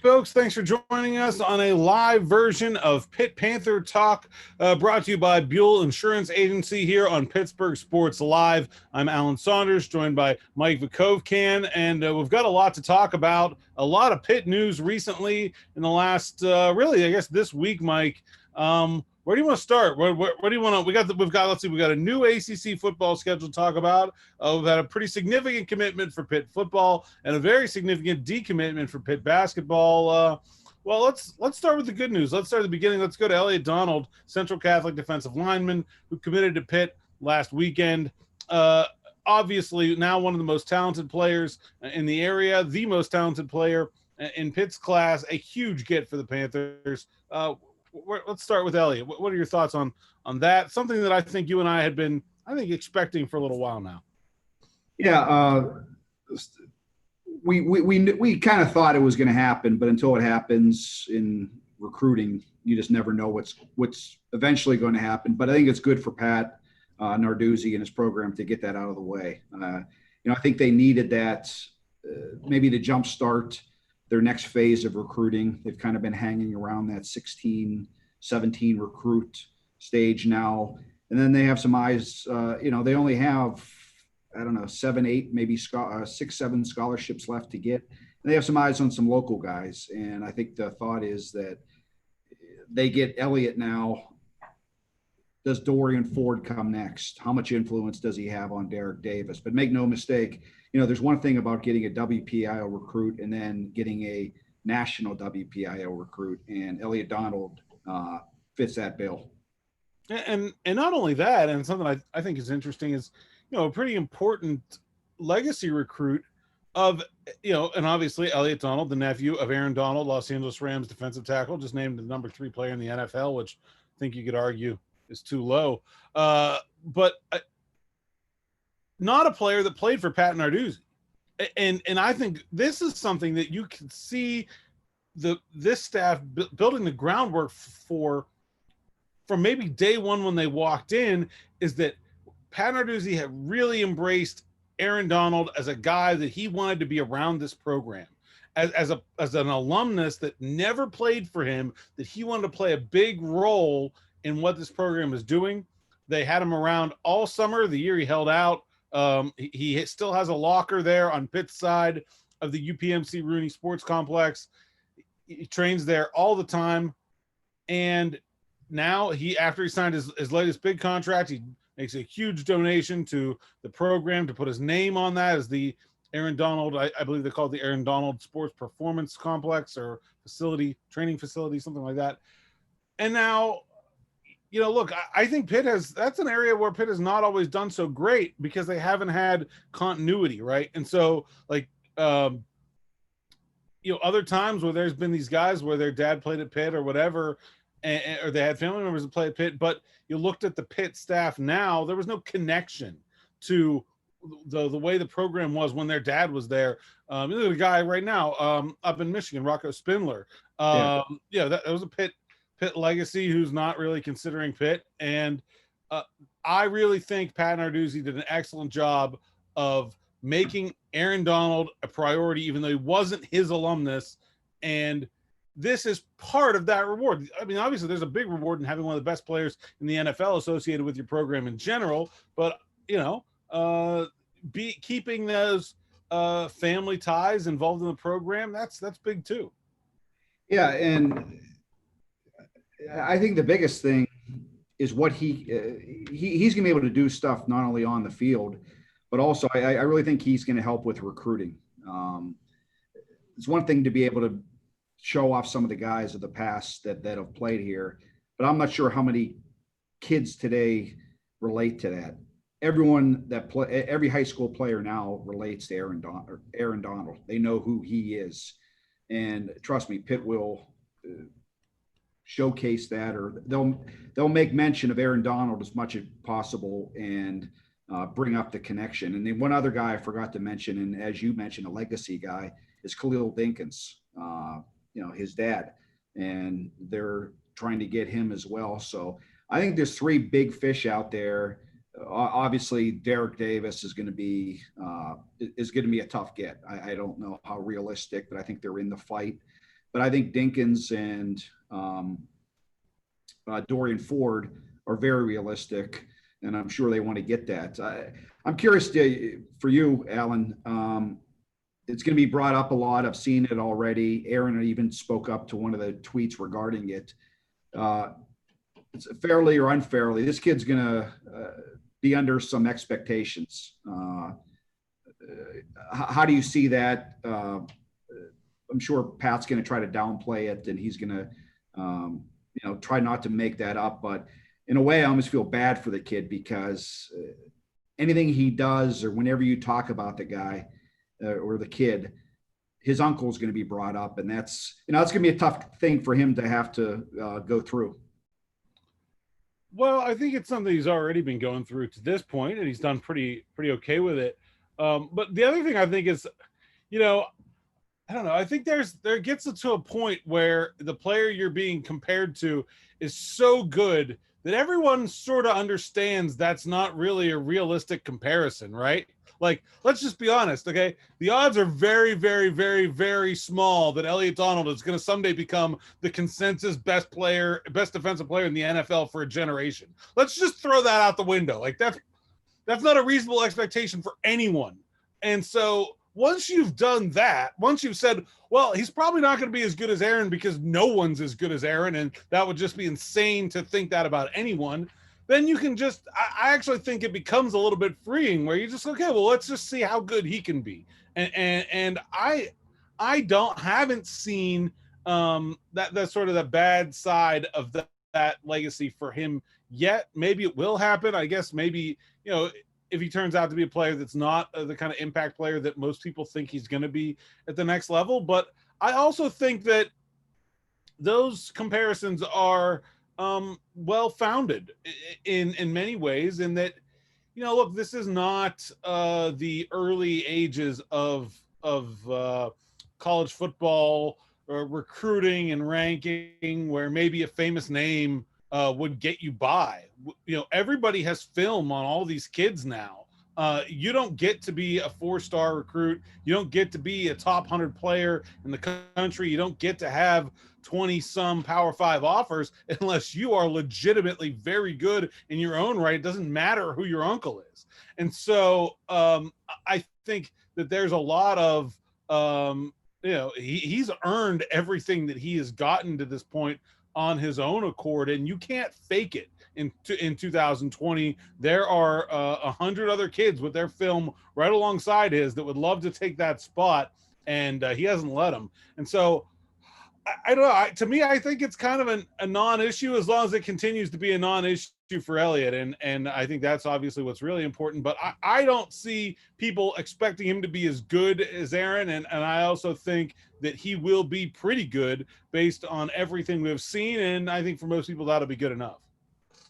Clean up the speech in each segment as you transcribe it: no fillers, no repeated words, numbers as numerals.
Folks, thanks for joining us on a live version of Pitt Panther Talk, brought to you by Buell Insurance Agency here on Pittsburgh Sports Live. I'm Alan Saunders, joined by Mike Vikovcan, and we've got a lot to talk about. A lot of Pitt news recently in the last, really, I guess this week, Mike. Where do you want to start? Where do you want to? Let's see, we got a new ACC football schedule to talk about. We've had a pretty significant commitment for Pitt football and a very significant decommitment for Pitt basketball. Well, let's start with the good news. Let's start at the beginning. Let's go to Elliot Donald, Central Catholic defensive lineman who committed to Pitt last weekend. Obviously, now one of the most talented players in the area, the most talented player in Pitt's class, a huge get for the Panthers. Let's start with Elliot. What are your thoughts on that? Something that I think you and I had been, I think, expecting for a little while now. Yeah, we kind of thought it was going to happen, but until it happens in recruiting, you just never know what's eventually going to happen. But I think it's good for Pat Narduzzi and his program to get that out of the way. I think they needed that maybe to jumpstart their next phase of recruiting. They've kind of been hanging around that 16, 17 recruit stage now. And then they have some eyes, they only have, I don't know, 7, 8, maybe 6, 7 scholarships left to get. And they have some eyes on some local guys. And I think the thought is that they get Elliot now. Does Dorian Ford come next? How much influence does he have on Derek Davis? But make no mistake, there's one thing about getting a WPIO recruit and then getting a national WPIO recruit, and Elliot Donald fits that bill. And not only that, and something I think is interesting is, a pretty important legacy recruit of, and obviously Elliot Donald, the nephew of Aaron Donald, Los Angeles Rams defensive tackle, just named the number 3 player in the NFL, which I think you could argue is too low. But not a player that played for Pat Narduzzi. And I think this is something that you can see this staff building the groundwork for from maybe day one when they walked in, is that Pat Narduzzi had really embraced Aaron Donald as a guy that he wanted to be around this program. As an alumnus that never played for him, that he wanted to play a big role in what this program is doing. They had him around all summer, the year he held out. He still has a locker there on Pitt's side of the UPMC Rooney Sports Complex. He trains there all the time. And now after he signed his latest big contract, he makes a huge donation to the program to put his name on that as the Aaron Donald, I believe they call it the Aaron Donald Sports Performance Complex or training facility, something like that. And now, look, I think that's an area where Pitt has not always done so great because they haven't had continuity, right? And so, other times where there's been these guys where their dad played at Pitt or whatever, or they had family members that play at Pitt, but you looked at the Pitt staff now, there was no connection to the way the program was when their dad was there. Look at a guy right now up in Michigan, Rocco Spindler. That was a Pitt legacy who's not really considering Pitt. And I really think Pat Narduzzi did an excellent job of making Aaron Donald a priority, even though he wasn't his alumnus. And this is part of that reward. I mean, obviously there's a big reward in having one of the best players in the NFL associated with your program in general, but keeping those family ties involved in the program, that's big too. Yeah. And I think the biggest thing is what he's going to be able to do stuff not only on the field, but also I really think he's going to help with recruiting. It's one thing to be able to show off some of the guys of the past that have played here, but I'm not sure how many kids today relate to that. Every high school player now relates to Aaron Donald. They know who he is, and trust me, Pitt will showcase that, or they'll make mention of Aaron Donald as much as possible and bring up the connection. And then one other guy I forgot to mention, and as you mentioned, a legacy guy, is Khalil Dinkins, his dad, and they're trying to get him as well. So I think there's 3 big fish out there. Obviously, Derek Davis is going to be a tough get. I don't know how realistic, but I think they're in the fight. but I think Dinkins and Dorian Ford are very realistic, and I'm sure they want to get that. I'm curious for you, Alan. It's going to be brought up a lot. I've seen it already. Aaron even spoke up to one of the tweets regarding it. It's fairly or unfairly, this kid's going to be under some expectations. How do you see that? I'm sure Pat's going to try to downplay it, and he's going to, try not to make that up. But in a way, I almost feel bad for the kid because anything he does, or whenever you talk about the guy or the kid, his uncle is going to be brought up, and that's going to be a tough thing for him to have to go through. Well, I think it's something he's already been going through to this point, and he's done pretty okay with it. But the other thing I think is, I don't know. I think there gets to a point where the player you're being compared to is so good that everyone sort of understands that's not really a realistic comparison, right? Like, let's just be honest, okay? The odds are very, very, very, very small that Elliot Donald is going to someday become the consensus best defensive player in the NFL for a generation. Let's just throw that out the window. Like, that's not a reasonable expectation for anyone. And so once you've done that, once you've said, well, he's probably not going to be as good as Aaron because no one's as good as Aaron, and that would just be insane to think that about anyone, then you can just, I actually think it becomes a little bit freeing where you just, okay, well, let's just see how good he can be. And I haven't seen that sort of the bad side of that legacy for him yet. Maybe it will happen. I guess maybe, if he turns out to be a player that's not the kind of impact player that most people think he's going to be at the next level. But I also think that those comparisons are well-founded in many ways, in that, look, this is not the early ages of college football or recruiting and ranking where maybe a famous name would get you by. Everybody has film on all these kids now. You don't get to be a 4-star recruit. You don't get to be a top 100 player in the country. You don't get to have 20-some Power 5 offers unless you are legitimately very good in your own right. It doesn't matter who your uncle is. And so I think that there's a lot of, he's earned everything that he has gotten to this point on his own accord, and you can't fake it. In 2020, there are 100 other kids with their film right alongside his that would love to take that spot, and he hasn't let them. And so I don't know. To me, I think it's kind of a non-issue as long as it continues to be a non-issue for Elliot. And I think that's obviously what's really important. But I don't see people expecting him to be as good as Aaron. And I also think that he will be pretty good based on everything we've seen. And I think for most people, that'll be good enough.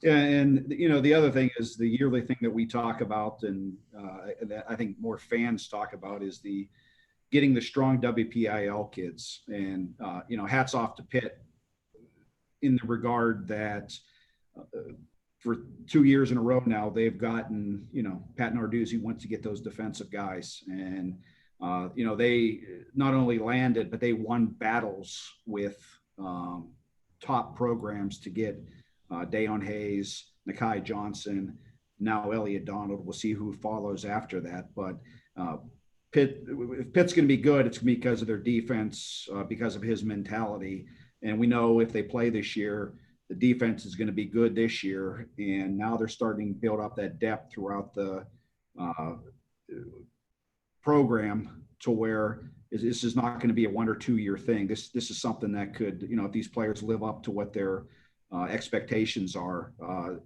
Yeah, and the other thing is the yearly thing that we talk about, and that I think more fans talk about, is getting the strong WPIL kids. And hats off to Pitt in the regard that for 2 years in a row now they've gotten, Pat Narduzzi wants to get those defensive guys, and they not only landed but they won battles with top programs to get Dayon Hayes, Nakai Johnson, now Elliot Donald. We'll see who follows after that. But if Pitt's going to be good, it's going to be because of their defense, because of his mentality. And we know if they play this year, the defense is going to be good this year. And now they're starting to build up that depth throughout the program to where this is not going to be a 1 or 2 year thing. This is something that could, if these players live up to what their expectations are,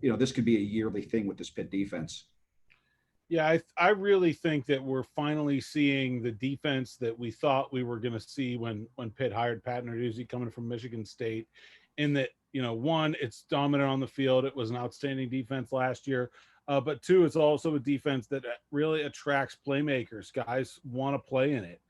this could be a yearly thing with this Pitt defense. Yeah, I really think that we're finally seeing the defense that we thought we were going to see when Pitt hired Pat Narduzzi coming from Michigan State, in that, one, it's dominant on the field. It was an outstanding defense last year. But two, it's also a defense that really attracts playmakers. Guys want to play in it.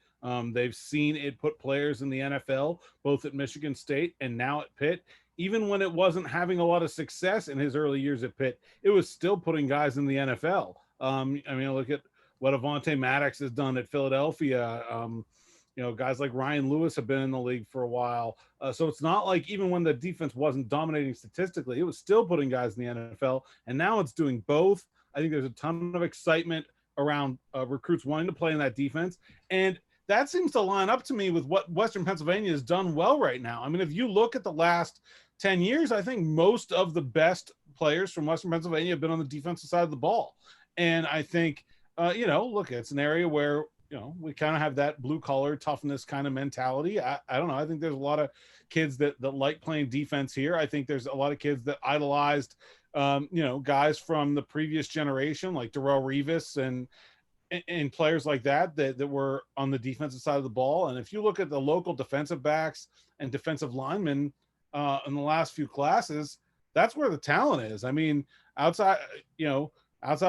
They've seen it put players in the NFL, both at Michigan State and now at Pitt. Even when it wasn't having a lot of success in his early years at Pitt, it was still putting guys in the NFL. Look at what Avonte Maddox has done at Philadelphia. Guys like Ryan Lewis have been in the league for a while. So it's not like even when the defense wasn't dominating statistically, it was still putting guys in the NFL. And now it's doing both. I think there's a ton of excitement around recruits wanting to play in that defense. And that seems to line up to me with what Western Pennsylvania has done well right now. I mean, if you look at the last 10 years, I think most of the best players from Western Pennsylvania have been on the defensive side of the ball. And I think, look, it's an area where, we kind of have that blue collar toughness kind of mentality. I don't know. I think there's a lot of kids that like playing defense here. I think there's a lot of kids that idolized, guys from the previous generation, like Darrell Revis and players like that were on the defensive side of the ball. And if you look at the local defensive backs and defensive linemen in the last few classes, that's where the talent is. I mean, outside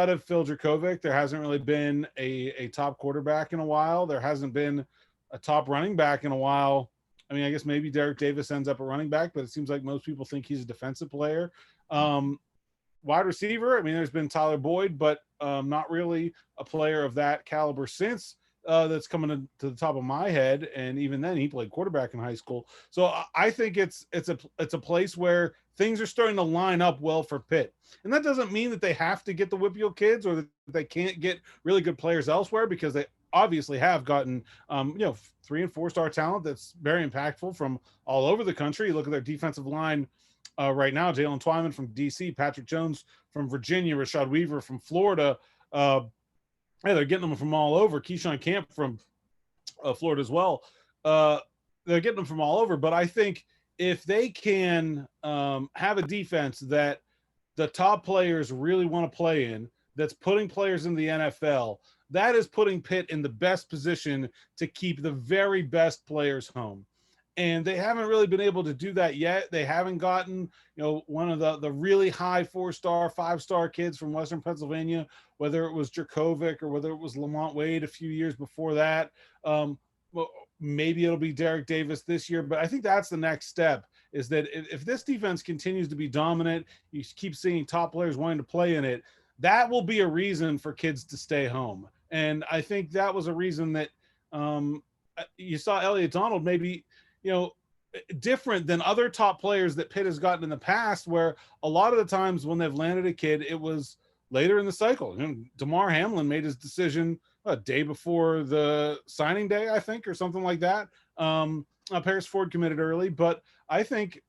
of Phil Dracovic, there hasn't really been a top quarterback in a while. There hasn't been a top running back in a while. I mean, I guess maybe Derek Davis ends up a running back, but it seems like most people think he's a defensive player. Wide receiver, I mean, there's been Tyler Boyd, but not really a player of that caliber since that's coming to the top of my head. And even then, he played quarterback in high school. So I think it's a place where things are starting to line up well for Pitt. And that doesn't mean that they have to get the WPIAL kids or that they can't get really good players elsewhere, because they obviously have gotten 3- and 4-star talent that's very impactful from all over the country. You look at their defensive line right now: Jalen Twyman from DC, Patrick Jones from Virginia, Rashad Weaver from Florida. They're getting them from all over. Keyshawn Camp from Florida as well. They're getting them from all over. But I think if they can have a defense that the top players really want to play in, that's putting players in the NFL, that is putting Pitt in the best position to keep the very best players home. And they haven't really been able to do that yet. They haven't gotten, one of the really high 4-star, 5-star kids from Western Pennsylvania, whether it was Dracovic or whether it was Lamont Wade a few years before that. Well, maybe it'll be Derek Davis this year, but I think that's the next step, is that if this defense continues to be dominant, you keep seeing top players wanting to play in it, that will be a reason for kids to stay home. And I think that was a reason that you saw Elliot Donald maybe, different than other top players that Pitt has gotten in the past, where a lot of the times when they've landed a kid, it was later in the cycle. Damar Hamlin made his decision a day before the signing day, I think, or something like that. Paris Ford committed early, but I think,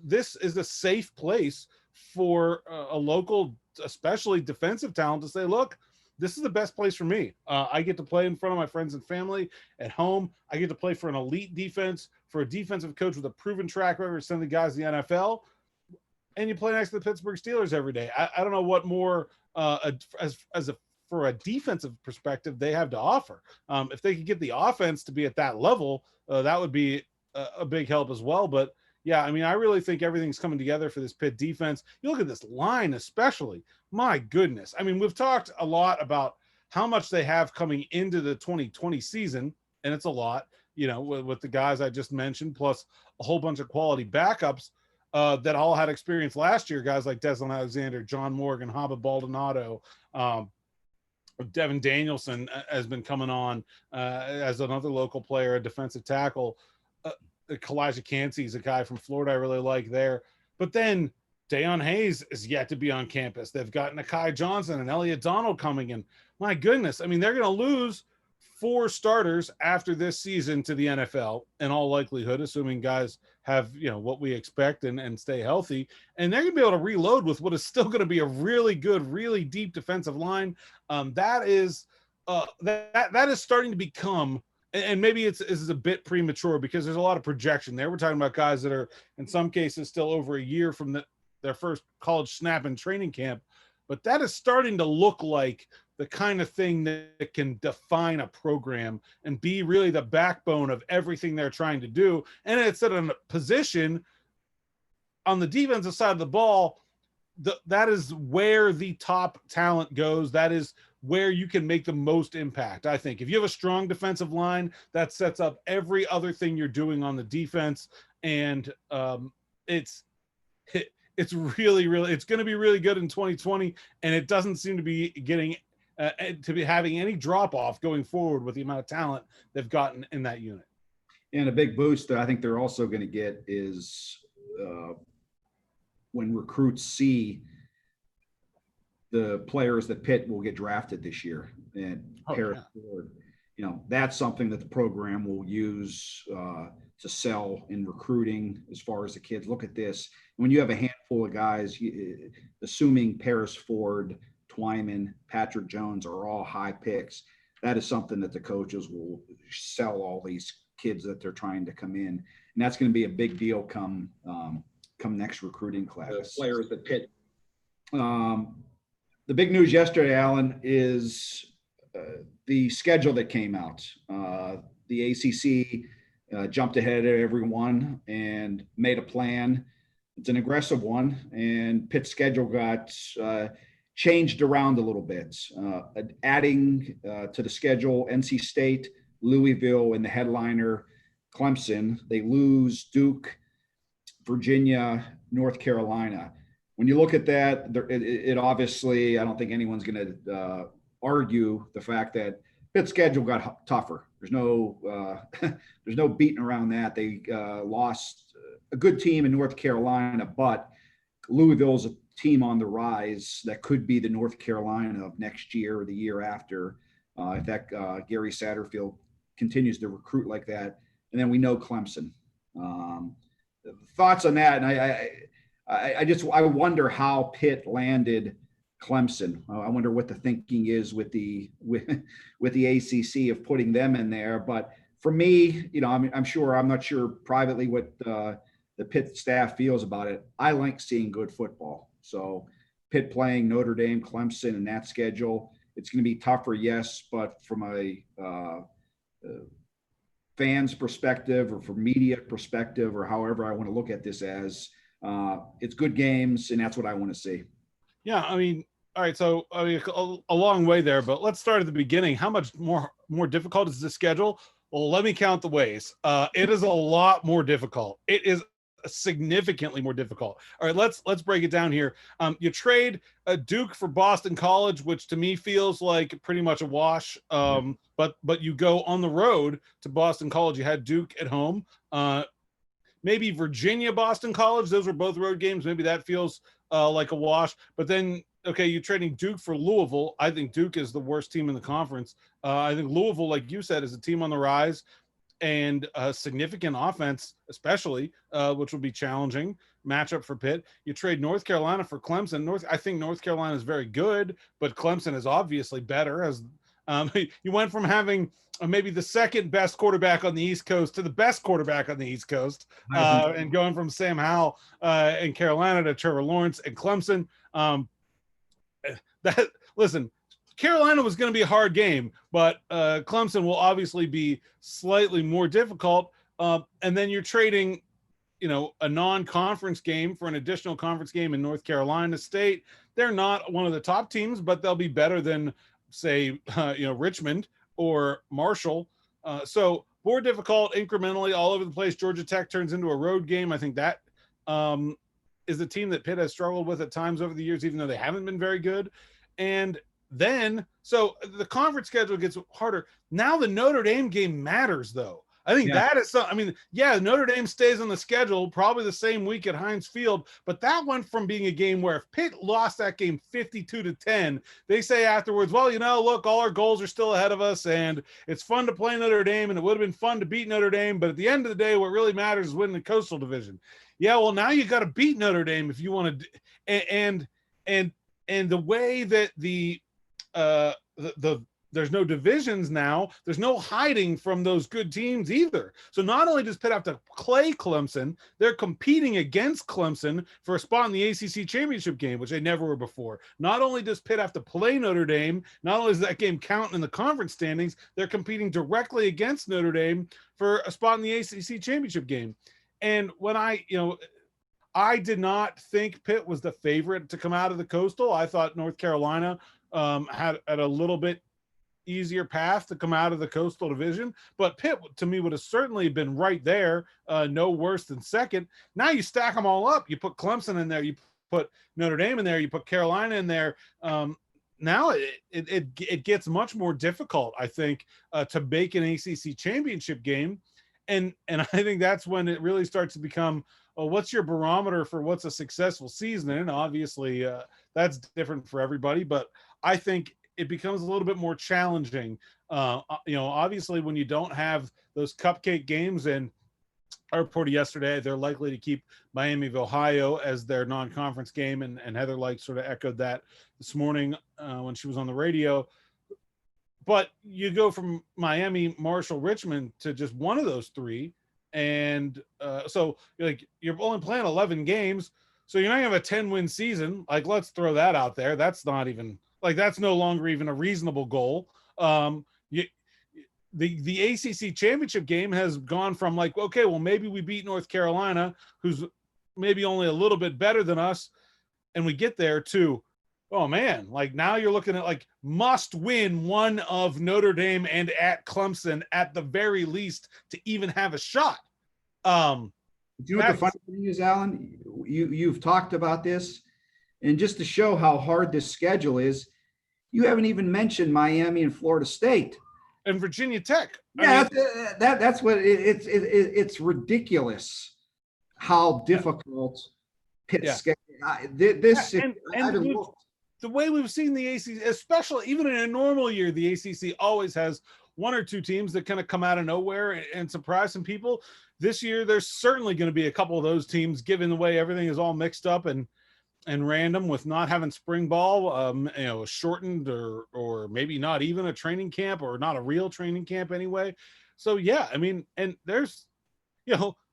this is a safe place for a local, especially defensive talent, to say, look, this is the best place for me. I get to play in front of my friends and family at home. I get to play for an elite defense, for a defensive coach with a proven track record, sending guys to the NFL. And you play next to the Pittsburgh Steelers every day. I don't know what more for a defensive perspective they have to offer. If they could get the offense to be at that level, that would be a big help as well. But yeah, I mean, I really think everything's coming together for this Pitt defense. You look at this line, especially. My goodness. I mean, we've talked a lot about how much they have coming into the 2020 season, and it's a lot, with the guys I just mentioned, plus a whole bunch of quality backups that all had experience last year. Guys like Deslin Alexander, John Morgan, Haba Baldonado, Devin Danielson has been coming on as another local player, a defensive tackle. Kalijah Cansey is a guy from Florida I really like there. But then Dayon Hayes is yet to be on campus. They've got Nakai Johnson and Elliot Donald coming in. My goodness. I mean, they're going to lose 4 starters after this season to the NFL in all likelihood, assuming guys have, what we expect and stay healthy. And they're going to be able to reload with what is still going to be a really good, really deep defensive line. That is starting to become, and maybe it's a bit premature because there's a lot of projection there. We're talking about guys that are in some cases still over a year from their first college snap in training camp, but that is starting to look like the kind of thing that can define a program and be really the backbone of everything they're trying to do. And it's at a position on the defensive side of the ball, that is where the top talent goes. That is where you can make the most impact. I think if you have a strong defensive line, that sets up every other thing you're doing on the defense. And it's really, really, it's going to be really good in 2020. And it doesn't seem to be getting and to be having any drop off going forward with the amount of talent they've gotten in that unit. And a big boost that I think they're also going to get is when recruits see the players that Pitt will get drafted this year and Paris Ford, that's something that the program will use to sell in recruiting as far as the kids. Look at this. When you have a handful of guys, assuming Paris Ford, Twyman, Patrick Jones are all high picks, that is something that the coaches will sell all these kids that they're trying to come in. And that's going to be a big deal come next recruiting class. The players that Pitt. The big news yesterday, Alan, is the schedule that came out. The ACC jumped ahead of everyone and made a plan. It's an aggressive one, and Pitt's schedule got changed around a little bit, adding to the schedule NC State, Louisville, and the headliner Clemson. They lose Duke, Virginia, North Carolina. When you look at that, it obviously, I don't think anyone's going to argue the fact that Pitt's schedule got tougher. There's no beating around that. They lost a good team in North Carolina, but Louisville's a team on the rise that could be the North Carolina of next year or the year after, if that Gary Satterfield continues to recruit like that. And then we know Clemson. Thoughts on that? And I wonder how Pitt landed Clemson. I wonder what the thinking is with the ACC of putting them in there. But for me, I'm not sure privately what the Pitt staff feels about it. I like seeing good football. So Pitt playing Notre Dame, Clemson, and that schedule, it's going to be tougher, yes, but from a fans perspective or from media perspective or however I want to look at this as, it's good games, and that's what I want to see. Yeah, I mean, all right, so I mean, a long way there, but let's start at the beginning. How much more difficult is the schedule? Well, let me count the ways. It is a lot more difficult. It is significantly more difficult. All right, let's break it down here. You trade a Duke for Boston College, which to me feels like pretty much a wash. But you go on the road to Boston College. You had Duke at home. Maybe Virginia, Boston College. Those were both road games. Maybe that feels like a wash. But then, okay, you're trading Duke for Louisville. I think Duke is the worst team in the conference. I think Louisville, like you said, is a team on the rise and a significant offense, especially, which will be challenging matchup for Pitt. You trade North Carolina for Clemson. I think North Carolina is very good, but Clemson is obviously better. As you went from having maybe the second best quarterback on the East Coast to the best quarterback on the East Coast, and going from Sam Howell in Carolina to Trevor Lawrence and Clemson. Listen, Carolina was going to be a hard game, but Clemson will obviously be slightly more difficult. And then you're trading, a non-conference game for an additional conference game in North Carolina State. They're not one of the top teams, but they'll be better than, say, Richmond or Marshall. So more difficult incrementally all over the place. Georgia Tech turns into a road game. I think that is a team that Pitt has struggled with at times over the years, even though they haven't been very good. And then, so the conference schedule gets harder. Now the Notre Dame game matters, though. I think that is something. I mean, Notre Dame stays on the schedule probably the same week at Heinz Field, but that went from being a game where if Pitt lost that game 52-10, they say afterwards, well, look, all our goals are still ahead of us, and it's fun to play Notre Dame, and it would have been fun to beat Notre Dame, but at the end of the day, what really matters is winning the Coastal Division. Yeah, well, now you got to beat Notre Dame if you want to, and the way that the there's no divisions now. There's no hiding from those good teams either. So not only does Pitt have to play Clemson, they're competing against Clemson for a spot in the ACC championship game, which they never were before. Not only does Pitt have to play Notre Dame, not only does that game count in the conference standings, they're competing directly against Notre Dame for a spot in the ACC championship game. And when I did not think Pitt was the favorite to come out of the Coastal. I thought North Carolina had a little bit easier path to come out of the Coastal Division, but Pitt to me would have certainly been right there, no worse than second. Now you stack them all up. You put Clemson in there, you put Notre Dame in there, you put Carolina in there. now it gets much more difficult, I think, to make an ACC championship game, and I think that's when it really starts to become, well, what's your barometer for what's a successful season? And obviously, that's different for everybody, but I think it becomes a little bit more challenging. Obviously, when you don't have those cupcake games, and I reported yesterday they're likely to keep Miami of Ohio as their non-conference game, and Heather Light sort of echoed that this morning when she was on the radio. But you go from Miami, Marshall, Richmond to just one of those three, and so you're only playing 11 games, so you're not gonna have a 10-win season. Like, let's throw that out there. That's not even that's no longer even a reasonable goal. The ACC championship game has gone from okay, well, maybe we beat North Carolina, who's maybe only a little bit better than us, and we get there, to, oh man, now you're looking at must win one of Notre Dame and at Clemson at the very least to even have a shot. Do you know what the funny thing is, Alan? You've talked about this, and just to show how hard this schedule is, you haven't even mentioned Miami and Florida State and Virginia Tech. That's what it's ridiculous how difficult Pitt's schedule. The way we've seen the ACC, especially even in a normal year, the ACC always has one or two teams that kind of come out of nowhere and surprise some people. This year, there's certainly going to be a couple of those teams, given the way everything is all mixed up and random, with not having spring ball, shortened or maybe not even a training camp, or not a real training camp anyway. So yeah, I mean, and there's,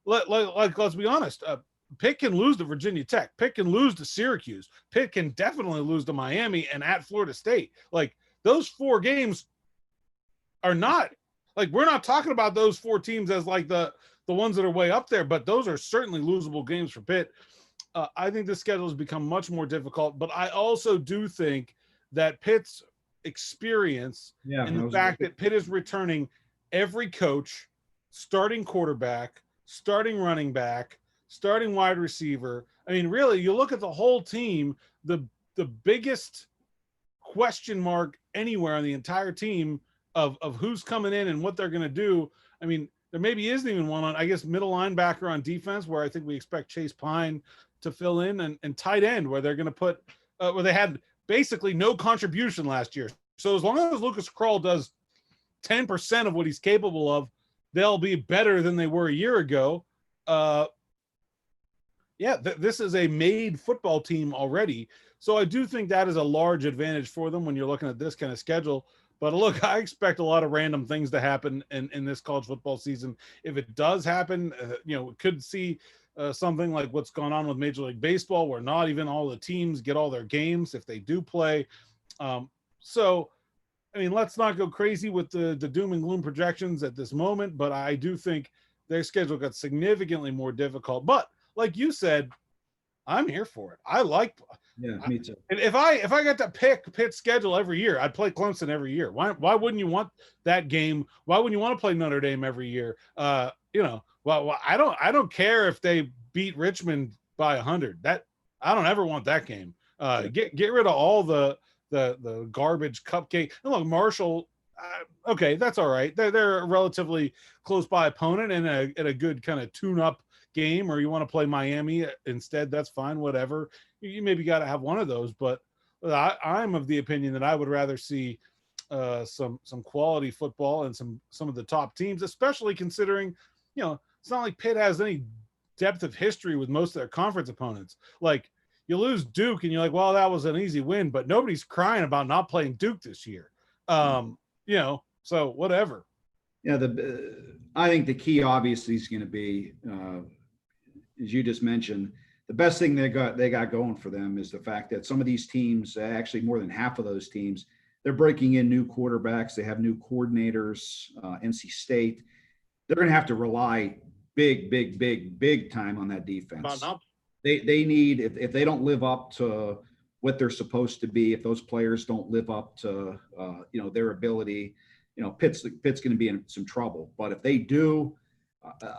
let's be honest. Pitt can lose to Virginia Tech. Pitt can lose to Syracuse. Pitt can definitely lose to Miami and at Florida State. Those four games are not, we're not talking about those four teams as the ones that are way up there, but those are certainly losable games for Pitt. I think the schedule has become much more difficult, but I also do think that Pitt's experience and the fact that Pitt is returning every coach, starting quarterback, starting running back, starting wide receiver. I mean, really, you look at the whole team, the biggest question mark anywhere on the entire team of who's coming in and what they're going to do. I mean, there maybe isn't even one on, I guess, middle linebacker on defense, where I think we expect Chase Pine to fill in, and tight end, where they're going to put, where they had basically no contribution last year. So as long as Lucas Krull does 10% of what he's capable of, they'll be better than they were a year ago. This is a made football team already. So I do think that is a large advantage for them when you're looking at this kind of schedule. But look, I expect a lot of random things to happen in this college football season. If it does happen, we could see something like what's gone on with Major League Baseball, where not even all the teams get all their games if they do play. So, I mean, let's not go crazy with the doom and gloom projections at this moment, but I do think their schedule got significantly more difficult. But like you said, I'm here for it. I like. Yeah, me too. If I got to pick Pitt's schedule every year, I'd play Clemson every year. Why wouldn't you want that game? Why wouldn't you want to play Notre Dame every year? Well, I don't care if they beat Richmond by 100. That I don't ever want that game. Get rid of all the garbage cupcake. And look, Marshall. Okay, that's all right. They're a relatively close by opponent and a good kind of tune up game, or you want to play Miami instead, that's fine, whatever. You maybe got to have one of those, but I'm of the opinion that I would rather see some quality football and some of the top teams, especially considering, it's not like Pitt has any depth of history with most of their conference opponents. Like, you lose Duke and you're like, well, that was an easy win, but nobody's crying about not playing Duke this year. So whatever. Yeah, I think the key obviously is going to be, as you just mentioned, the best thing they got going for them is the fact that some of these teams, actually more than half of those teams, they're breaking in new quarterbacks. They have new coordinators. NC State, they're going to have to rely big time on that defense. They need, if they don't live up to what they're supposed to be, if those players don't live up to their ability, Pitt's going to be in some trouble. But if they do,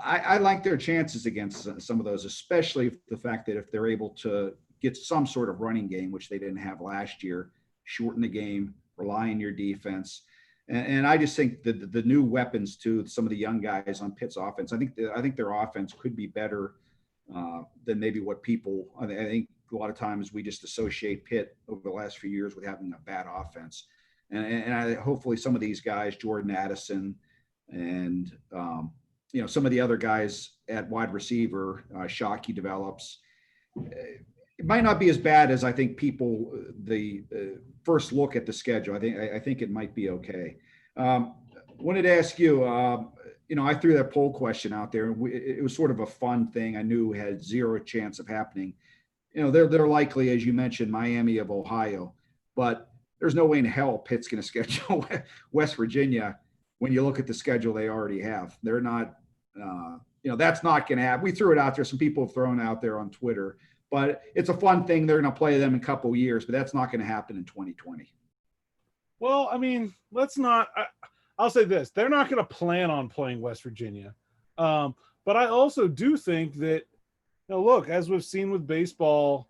I like their chances against some of those, especially the fact that if they're able to get some sort of running game, which they didn't have last year, shorten the game, rely on your defense. And I just think that the new weapons to some of the young guys on Pitt's offense, I think their offense could be better than maybe what people. I think a lot of times we just associate Pitt over the last few years with having a bad offense, and hopefully some of these guys, Jordan Addison, and some of the other guys at wide receiver, Shockey develops. It might not be as bad as I think people the first look at the schedule. I think it might be okay. Wanted to ask you. I threw that poll question out there, and it was sort of a fun thing. I knew had zero chance of happening. They're likely, as you mentioned, Miami of Ohio, but there's no way in hell Pitt's going to schedule West Virginia when you look at the schedule they already have. They're not. That's not going to happen. We threw it out there. Some people have thrown it out there on Twitter. But it's a fun thing. They're going to play them in a couple of years, but that's not going to happen in 2020. Well, I mean, let's not. I'll say this: they're not going to plan on playing West Virginia. But I also do think that, look, as we've seen with baseball,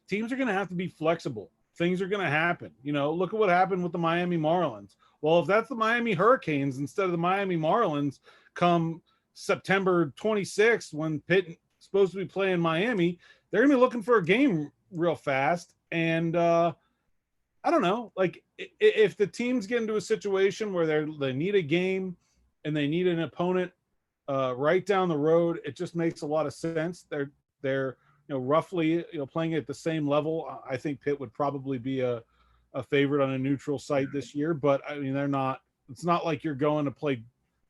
teams are going to have to be flexible. Things are going to happen. Look at what happened with the Miami Marlins. Well, if that's the Miami Hurricanes instead of the Miami Marlins come September 26th when Pitt supposed to be playing Miami, they're gonna be looking for a game real fast. And I don't know, like if the teams get into a situation where they need a game and they need an opponent right down the road, it just makes a lot of sense. They're roughly playing at the same level. I think Pitt would probably be a favorite on a neutral site this year, but I mean it's not like you're going to play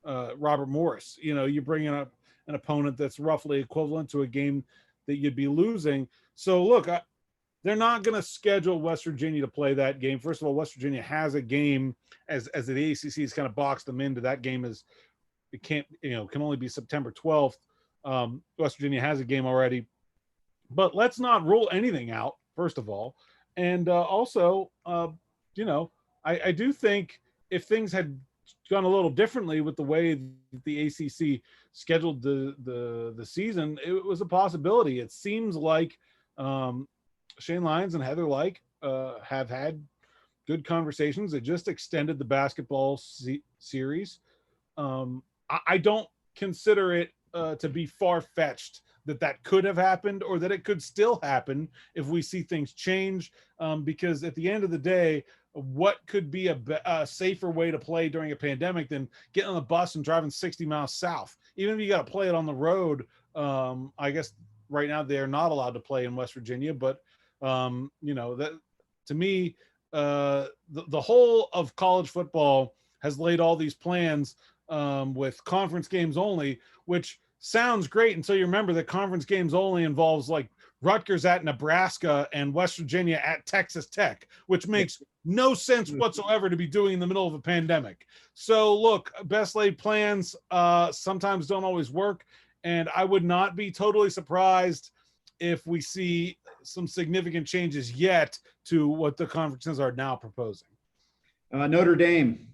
Robert Morris. You're bringing up an opponent that's roughly equivalent to a game that you'd be losing. So look, they're not going to schedule West Virginia to play that game. First of all, West Virginia has a game as the ACC has kind of boxed them into that game. It can't, can only be September 12th. West Virginia has a game already, but let's not rule anything out, first of all. And also, I do think if things had gone a little differently with the way the ACC scheduled the season, it was a possibility. It seems like Shane Lyons and Heather have had good conversations. They just extended the basketball series. I don't consider it to be far-fetched that could have happened or that it could still happen if we see things change, because at the end of the day, what could be a safer way to play during a pandemic than getting on the bus and driving 60 miles south? Even if you got to play it on the road, I guess right now they're not allowed to play in West Virginia, but that to me, the whole of college football has laid all these plans with conference games only, which sounds great until you remember that conference games only involves like Rutgers at Nebraska and West Virginia at Texas Tech, which makes no sense whatsoever to be doing in the middle of a pandemic. So look, best laid plans sometimes don't always work. And I would not be totally surprised if we see some significant changes yet to what the conferences are now proposing. Notre Dame,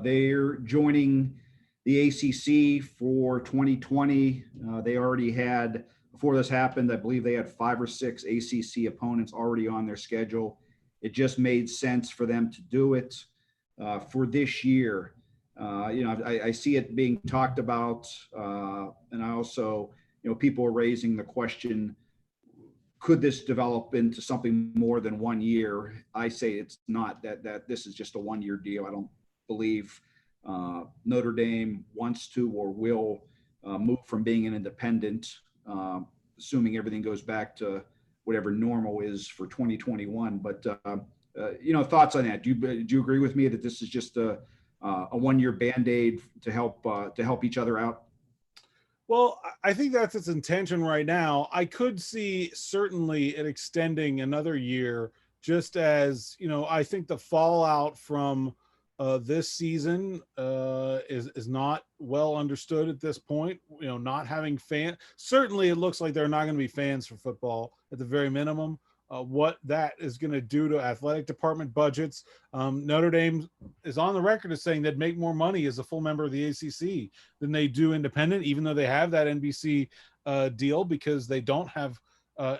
they're joining the ACC for 2020. They already had, before this happened, I believe they had 5 or 6 ACC opponents already on their schedule. It just made sense for them to do it for this year. I see it being talked about, and I also, people are raising the question, could this develop into something more than 1 year? I say it's not, that this is just a 1-year deal. I don't believe Notre Dame wants to or will move from being an independent, assuming everything goes back to whatever normal is for 2021. But thoughts on that? Do you agree with me that this is just a 1-year Band-Aid to help each other out? Well, I think that's its intention right now. I could see certainly it extending another year, just as, I think the fallout from this season is not well understood at this point. Not having fans. Certainly it looks like there are not going to be fans for football at the very minimum. What that is going to do to athletic department budgets. Notre Dame is on the record as saying they'd make more money as a full member of the ACC than they do independent, even though they have that NBC deal, because they don't have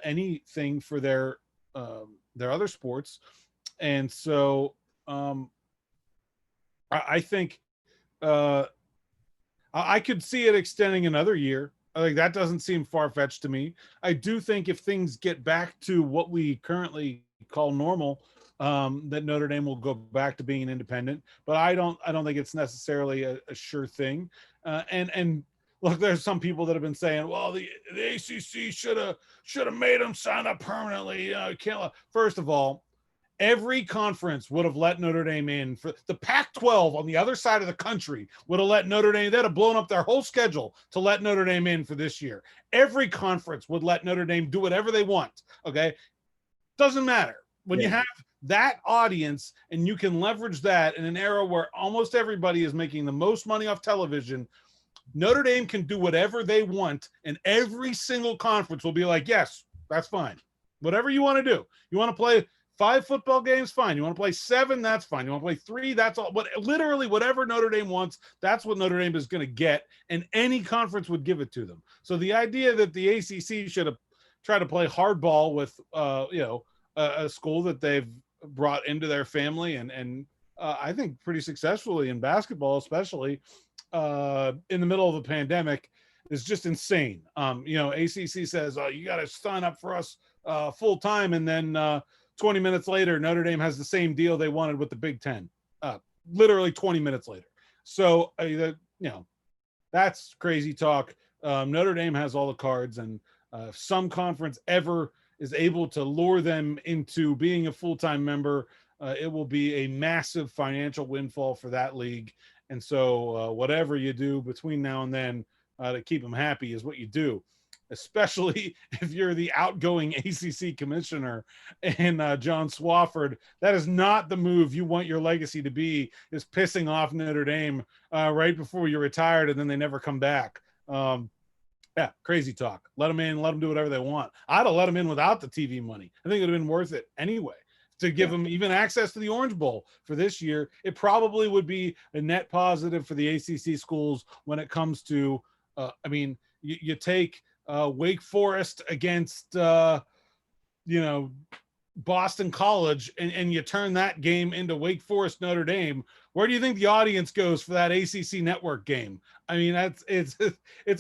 anything for their other sports. And so I think uh, I could see it extending another year. Like that doesn't seem far fetched to me. I do think if things get back to what we currently call normal, that Notre Dame will go back to being an independent. But I don't think it's necessarily a sure thing. And look, there's some people that have been saying, well, the ACC should have made them sign up permanently. Can't. First of all, every conference would have let Notre Dame in. For the Pac-12 on the other side of the country would have let Notre Dame. They'd have blown up their whole schedule to let Notre Dame in for this year. Every conference would let Notre Dame do whatever they want. Okay, doesn't matter when you have that audience and you can leverage that in an era where almost everybody is making the most money off television. Notre Dame can do whatever they want, and every single conference will be like, yes, that's fine. Whatever you want to do. You want to play 5 football games, fine. You want to play 7, that's fine. You want to play 3, that's all. But literally whatever Notre Dame wants, that's what Notre Dame is going to get, and any conference would give it to them. So the idea that the ACC should have tried to play hardball with, a school that they've brought into their family and I think pretty successfully in basketball, especially in the middle of a pandemic, is just insane. ACC says, you got to sign up for us full time, and then 20 minutes later, Notre Dame has the same deal they wanted with the Big Ten, literally 20 minutes later. So, that's crazy talk. Notre Dame has all the cards, and if some conference ever is able to lure them into being a full-time member, it will be a massive financial windfall for that league. And so whatever you do between now and then to keep them happy is what you do, especially if you're the outgoing ACC commissioner and John Swofford. That is not the move you want your legacy to be, is pissing off Notre Dame right before you're retired and then they never come back. Crazy talk. Let them in, let them do whatever they want. I'd have let them in without the TV money. I think it would have been worth it anyway to give them even access to the Orange Bowl for this year. It probably would be a net positive for the ACC schools when it comes to, you take Wake Forest against, Boston College and you turn that game into Wake Forest Notre Dame. Where do you think the audience goes for that ACC network game? I mean, it's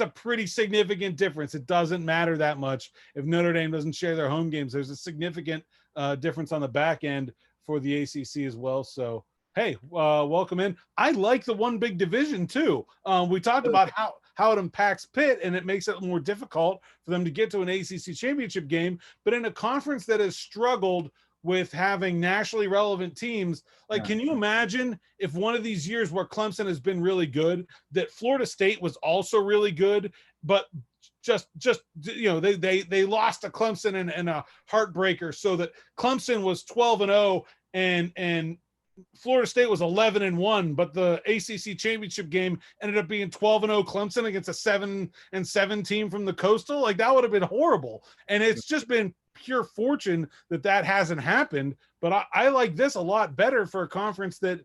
a pretty significant difference. It doesn't matter that much if Notre Dame doesn't share their home games. There's a significant difference on the back end for the ACC as well. So, hey, welcome in. I like the one big division too. We talked about how it impacts Pitt, and it makes it more difficult for them to get to an ACC championship game. But in a conference that has struggled with having nationally relevant teams, can you imagine if one of these years where Clemson has been really good, that Florida State was also really good, but just they lost to Clemson in a heartbreaker, so that Clemson was 12-0 and Florida State was 11-1, but the ACC championship game ended up being 12-0 Clemson against a 7-7 team from the Coastal. Like, that would have been horrible. And it's just been pure fortune that hasn't happened. But I like this a lot better for a conference that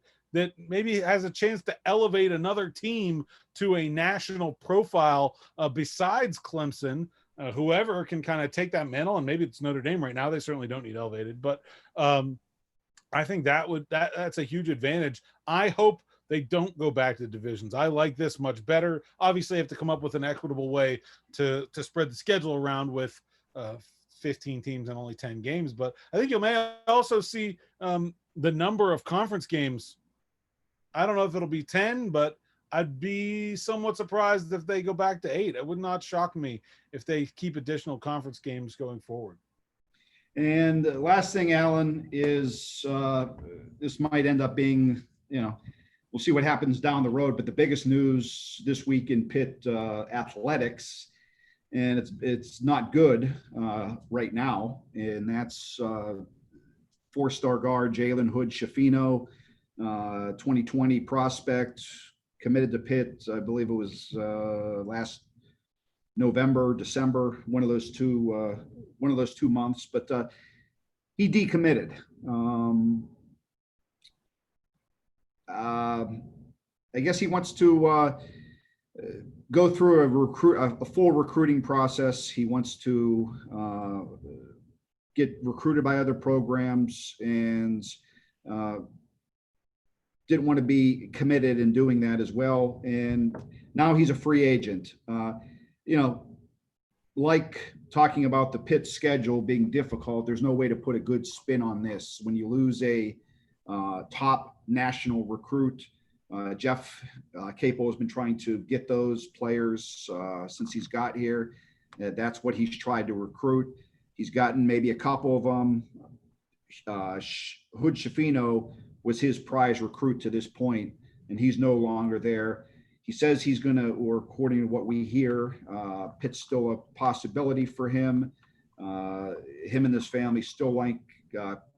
maybe has a chance to elevate another team to a national profile besides Clemson. Whoever can kind of take that mantle, and maybe it's Notre Dame right now. They certainly don't need elevated, but I think that's a huge advantage. I hope they don't go back to divisions. I like this much better. Obviously, they have to come up with an equitable way to spread the schedule around with 15 teams and only 10 games. But I think you may also see the number of conference games. I don't know if it'll be 10, but I'd be somewhat surprised if they go back to 8. It would not shock me if they keep additional conference games going forward. And the last thing, Alan, is this might end up being, we'll see what happens down the road, but the biggest news this week in Pitt athletics, and it's not good right now, and that's 4-star guard Jalen Hood-Schifino, 2020 prospect, committed to Pitt. I believe it was last November, December, one of those two months, but he decommitted. I guess he wants to go through a full recruiting process. He wants to get recruited by other programs and didn't want to be committed in doing that as well. And now he's a free agent. Like talking about the Pitt schedule being difficult, there's no way to put a good spin on this. When you lose a top national recruit, Jeff Capel has been trying to get those players since he's got here. That's what he's tried to recruit. He's gotten maybe a couple of them. Hood-Schifino was his prize recruit to this point, and he's no longer there. He says he's going to, or according to what we hear, Pitt's still a possibility for him. Him and his family still like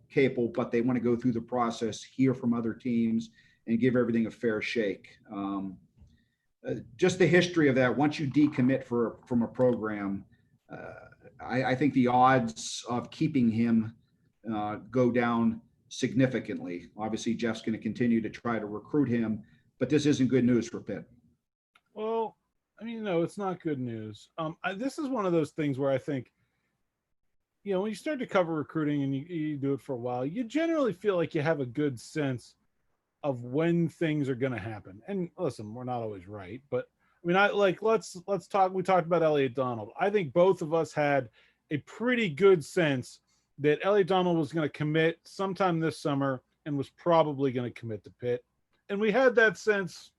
Capel, but they want to go through the process, hear from other teams, and give everything a fair shake. Just the history of that. Once you decommit from a program, I think the odds of keeping him go down significantly. Obviously, Jeff's going to continue to try to recruit him, but this isn't good news for Pitt. Well, I mean, no, it's not good news. This is one of those things where I think, when you start to cover recruiting and you do it for a while, you generally feel like you have a good sense of when things are going to happen. And listen, we're not always right, but I mean, let's talk. We talked about Elliot Donald. I think both of us had a pretty good sense that Elliot Donald was going to commit sometime this summer and was probably going to commit to Pitt. And we had that sense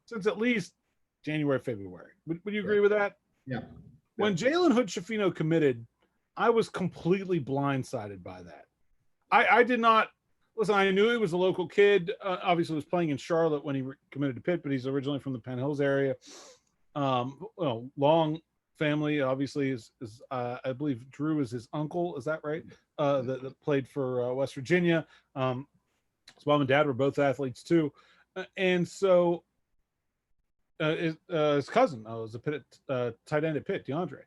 since at least January, February. Would you agree with that? Yeah. When Jalen Hood-Schifino committed, I was completely blindsided by that. I did not listen. I knew he was a local kid. Obviously, was playing in Charlotte when he committed to Pitt, but he's originally from the Penn Hills area. Long family. Obviously, is I believe Drew is his uncle. Is that right? That played for West Virginia. His mom and dad were both athletes too, and so his cousin was a Pitt tight end at Pitt, DeAndre.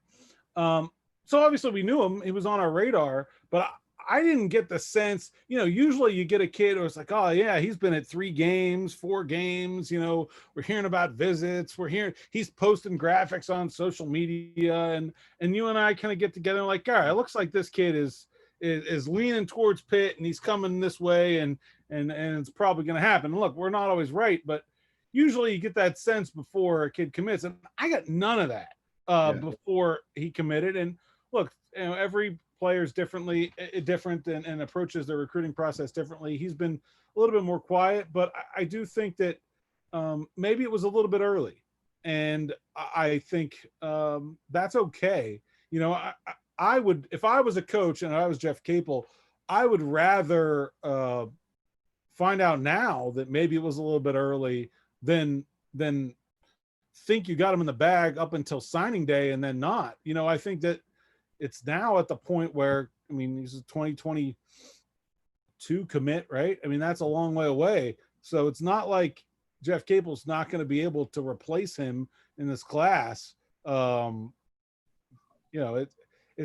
So obviously we knew him. He was on our radar, but I didn't get the sense, usually you get a kid who's like, oh yeah, he's been at 3 games, 4 games, we're hearing about visits. We're hearing he's posting graphics on social media and you and I kind of get together and like, all right, it looks like this kid is leaning towards Pitt and he's coming this way and it's probably going to happen. And look, we're not always right, but usually you get that sense before a kid commits. And I got none of that before he committed. And look, every player is different and approaches their recruiting process differently. He's been a little bit more quiet, but I do think that maybe it was a little bit early. And I think that's okay. I would, if I was a coach and I was Jeff Capel, I would rather find out now that maybe it was a little bit early than think you got him in the bag up until signing day and then not. I think that it's now at the point where, I mean, he's a 2022 commit, right? I mean, that's a long way away. So it's not like Jeff Capel's not going to be able to replace him in this class. It's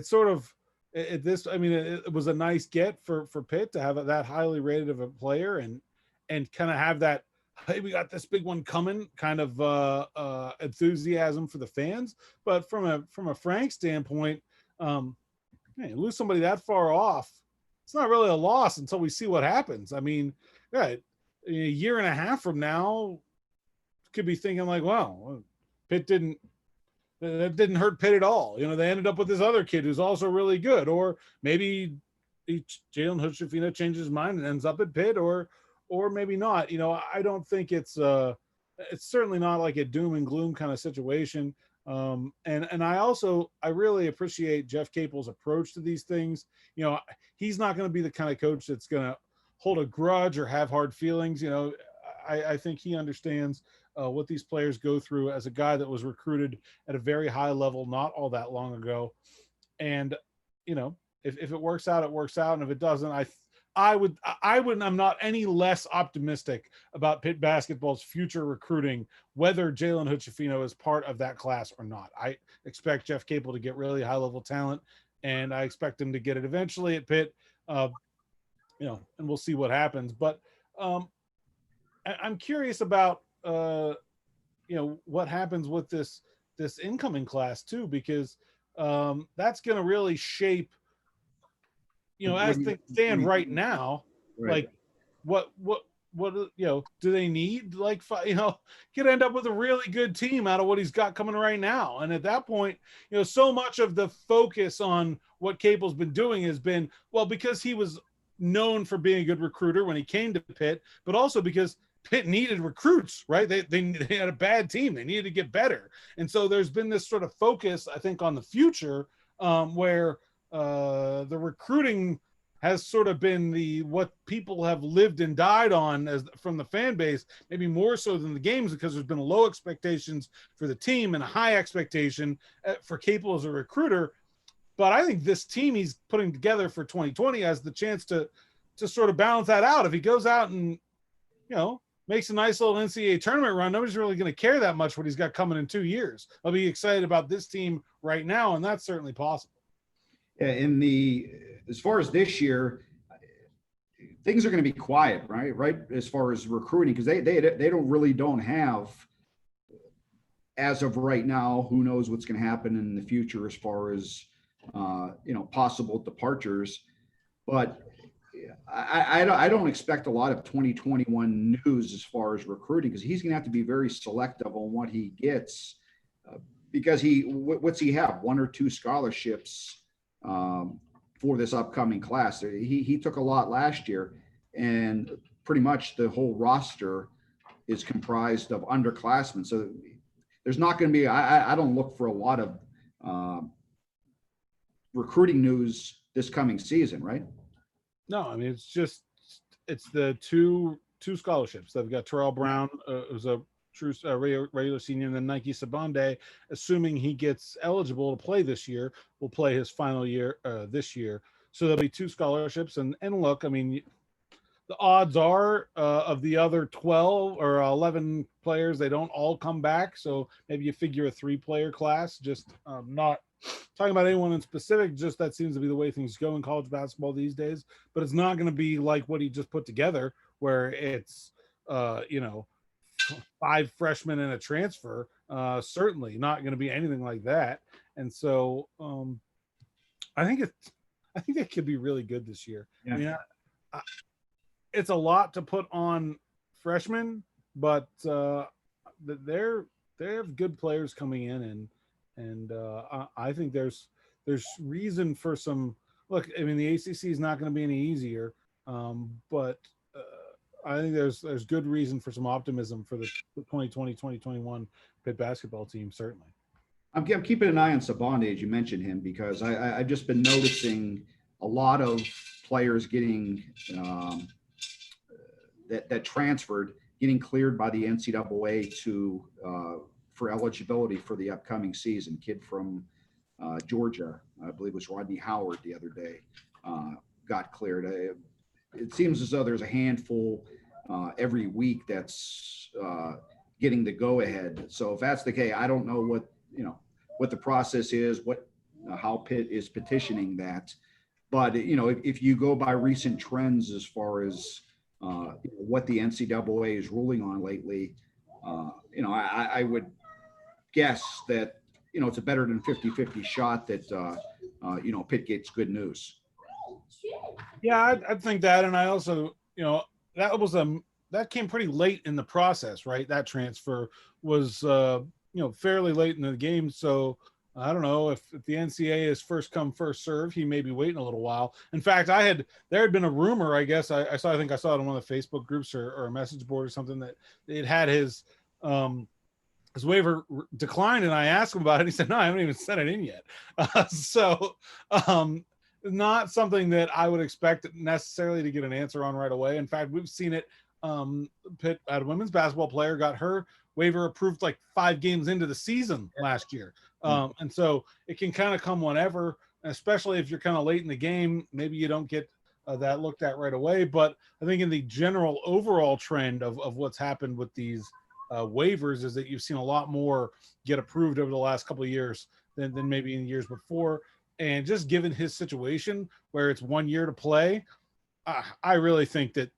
sort of it was a nice get for Pitt to have that highly rated of a player and kind of have that, hey, we got this big one coming kind of enthusiasm for the fans. But from a Frank standpoint, lose somebody that far off, it's not really a loss until we see what happens. I mean, a year and a half from now, could be thinking like, wow, Pitt didn't hurt Pitt at all. They ended up with this other kid who's also really good, or maybe Jalen Hood-Schifino changes his mind and ends up at Pitt, or maybe not. I don't think it's certainly not like a doom and gloom kind of situation. And I really appreciate Jeff Capel's approach to these things. He's not going to be the kind of coach that's going to hold a grudge or have hard feelings. I think he understands what these players go through as a guy that was recruited at a very high level not all that long ago. And, if it works out, it works out. And if it doesn't, I'm not any less optimistic about Pitt basketball's future recruiting, whether Jalen Hood-Schifino is part of that class or not. I expect Jeff Capel to get really high level talent, and I expect him to get it eventually at Pitt, and we'll see what happens. But I'm curious about, what happens with this incoming class too, because that's going to really shape as things stand right now, Right. like what do they need? Like, could end up with a really good team out of what he's got coming right now. And at that point, so much of the focus on what Capel's been doing has been, well, because he was known for being a good recruiter when he came to Pitt, but also because Pitt needed recruits, right? They had a bad team. They needed to get better. And so there's been this sort of focus, I think, on the future, where the recruiting has sort of been what people have lived and died on as from the fan base, maybe more so than the games, because there's been low expectations for the team and a high expectation for Capel as a recruiter. But I think this team he's putting together for 2020 has the chance to sort of balance that out. If he goes out and, makes a nice little NCAA tournament run, nobody's really going to care that much what he's got coming in 2 years. I'll be excited about this team right now, and that's certainly possible. Yeah, as far as this year, things are going to be quiet, right? As far as recruiting, because they don't have, as of right now, who knows what's going to happen in the future as far as possible departures. But I don't expect a lot of 2021 news as far as recruiting, because he's going to have to be very selective on what he gets, because what's he have, 1 or 2 scholarships for this upcoming class. He took a lot last year, and pretty much the whole roster is comprised of underclassmen. So there's not going to be, I don't look for a lot of recruiting news this coming season, right? No, I mean, it's the two scholarships. They've got Terrell Brown, who's a true regular senior, and then Nike Sabande, assuming he gets eligible to play this year, will play his final year this year. So there'll be 2 scholarships. And look, I mean, the odds are of the other 12 or 11 players, they don't all come back. So maybe you figure a 3-player class, just not talking about anyone in specific, just that seems to be the way things go in college basketball these days. But it's not going to be like what he just put together, where it's 5 freshmen and a transfer. Certainly not going to be anything like that. And so I think it could be really good this year. Yeah. I mean, it's a lot to put on freshmen, but they have good players coming in, and I think there's reason for some. Look, I mean, the ACC is not going to be any easier, but I think there's good reason for some optimism for the 2020-2021 Pitt basketball team, certainly. I'm keeping an eye on Sabande, as you mentioned him, because I've just been noticing a lot of players getting that transferred, getting cleared by the NCAA for eligibility for the upcoming season. Kid from Georgia, I believe it was Rodney Howard the other day, got cleared. It seems as though there's a handful every week that's getting the go-ahead. So if that's the case, I don't know what the process is, how Pitt is petitioning that. But if you go by recent trends as far as what the NCAA is ruling on lately, I would guess that it's a better than 50-50 shot that Pitt gets good news. Yeah, I think that, and I also that came pretty late in the process, right? That transfer was fairly late in the game, so I don't know if the NCAA is first come first serve. He may be waiting a little while. In fact, there had been a rumor, I guess I think I saw it on one of the Facebook groups or a message board or something, that it had his waiver declined, and I asked him about it. And he said, "No, I haven't even sent it in yet." Not something that I would expect necessarily to get an answer on right away. In fact, we've seen it. Pitt had a women's basketball player got her waiver approved like 5 games into the season last year. And so it can kind of come whenever, especially if you're kind of late in the game. Maybe you don't get that looked at right away. But I think in the general overall trend of what's happened with these waivers is that you've seen a lot more get approved over the last couple of years than maybe in years before. And just given his situation where it's 1 year to play, I really think that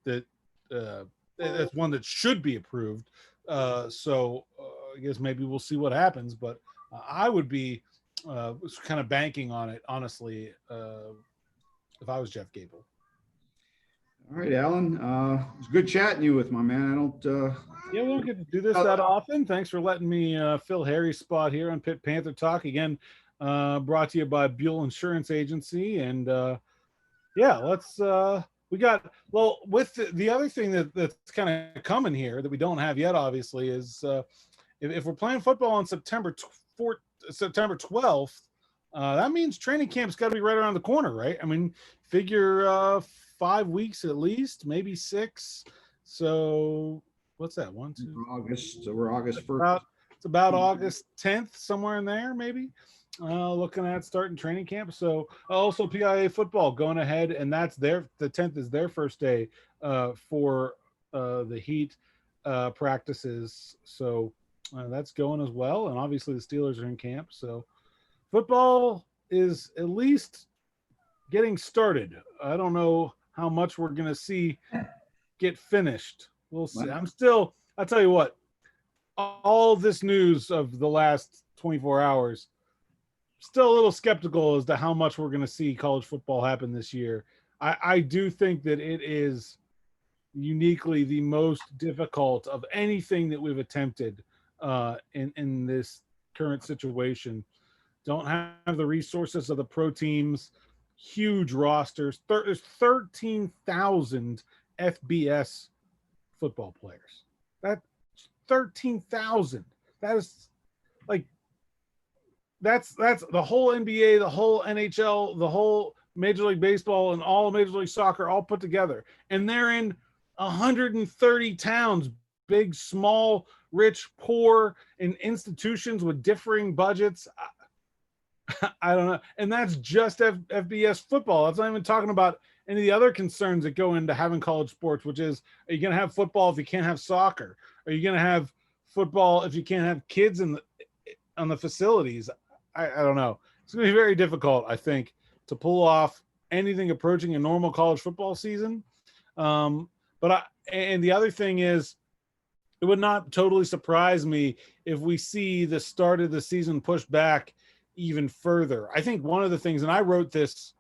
that's one that should be approved. So I guess maybe we'll see what happens, but I would be kind of banking on it, honestly. if I was Jeff Gable. All right, Alan. It's good chatting you with, my man. I don't. Yeah, we don't get to do this that often. Thanks for letting me fill Harry's spot here on Pitt Panther Talk. Again, brought to you by Buell Insurance Agency. And yeah, let's we got with the other thing that's kind of coming here that we don't have yet, obviously, is if we're playing football on September 12th, that means training camp's got to be right around the corner, right? I mean, figure 5 weeks at least, maybe 6. So what's that? 1, 2, August. So we're August 1st. It's about August 10th, somewhere in there, maybe. Looking at starting training camp. So also PIA football going ahead, and that's the 10th is their first day for the Heat practices. So that's going as well. And obviously the Steelers are in camp. So football is at least getting started. I don't know how much we're going to see get finished. We'll see. I'll tell you what, all this news of the last 24 hours, still a little skeptical as to how much we're going to see college football happen this year. I do think that it is uniquely the most difficult of anything that we've attempted in this current situation. Don't have the resources of the pro teams, huge rosters. There's 13,000 FBS football players. That's 13,000. That is like that's the whole NBA, the whole NHL, the whole Major League Baseball, and all Major League Soccer all put together. And they're in 130 towns, big, small, rich, poor, in institutions with differing budgets. I don't know. And that's just FBS football. That's not even talking about any of the other concerns that go into having college sports, which is, are you going to have football if you can't have soccer? Are you going to have football if you can't have kids on the facilities? I don't know. It's going to be very difficult, I think, to pull off anything approaching a normal college football season. And the other thing is, it would not totally surprise me if we see the start of the season pushed back even further. I think one of the things, and I wrote this,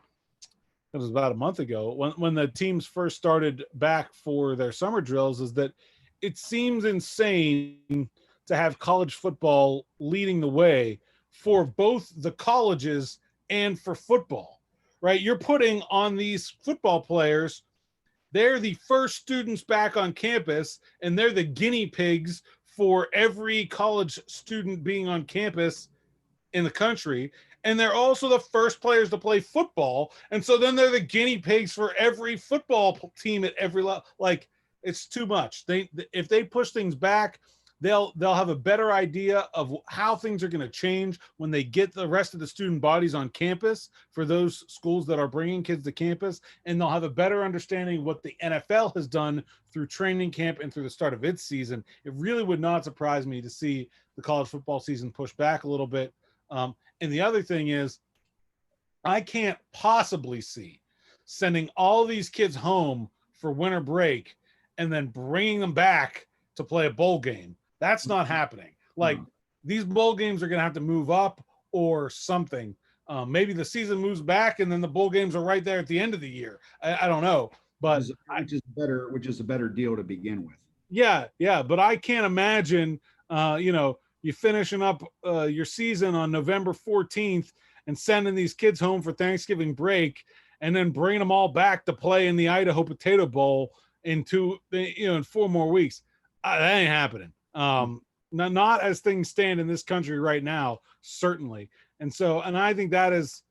it was about a month ago, when the teams first started back for their summer drills, is that it seems insane to have college football leading the way for both the colleges and for football, right? You're putting on these football players, they're the first students back on campus, and they're the guinea pigs for every college student being on campus in the country. And they're also the first players to play football. And so then they're the guinea pigs for every football team at every level. Like, it's too much. If they push things back, they'll have a better idea of how things are going to change when they get the rest of the student bodies on campus for those schools that are bringing kids to campus. And they'll have a better understanding of what the NFL has done through training camp and through the start of its season. It really would not surprise me to see the college football season push back a little bit. And the other thing is, I can't possibly see sending all these kids home for winter break and then bringing them back to play a bowl game. That's not happening. Like, these bowl games are going to have to move up or something. Maybe the season moves back and then the bowl games are right there at the end of the year. I don't know, but which is a better deal to begin with. Yeah. But I can't imagine, you finishing up your season on November 14th and sending these kids home for Thanksgiving break and then bringing them all back to play in the Idaho Potato Bowl in 4 more weeks. That ain't happening. Not as things stand in this country right now, certainly. And I think that is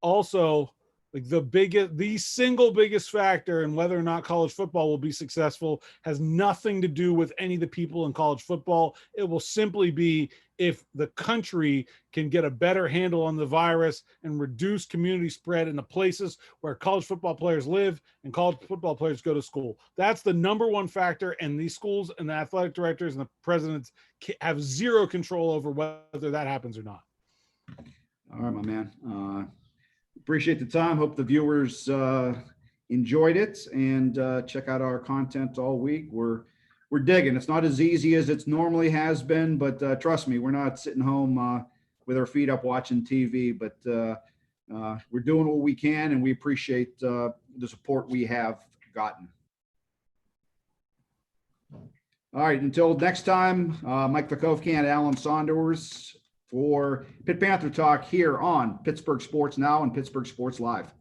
also like the single biggest factor in whether or not college football will be successful. Has nothing to do with any of the people in college football. It will simply be if the country can get a better handle on the virus and reduce community spread in the places where college football players live and college football players go to school. That's the number one factor. And these schools and the athletic directors and the presidents have zero control over whether that happens or not. All right, my man. Appreciate the time. Hope the viewers enjoyed it, and check out our content all week. We're digging. It's not as easy as it normally has been, but trust me, we're not sitting home with our feet up watching TV. But we're doing what we can, and we appreciate the support we have gotten. All right, until next time, Mike Vakovcan and Alan Saunders for Pitt Panther Talk here on Pittsburgh Sports Now and Pittsburgh Sports Live.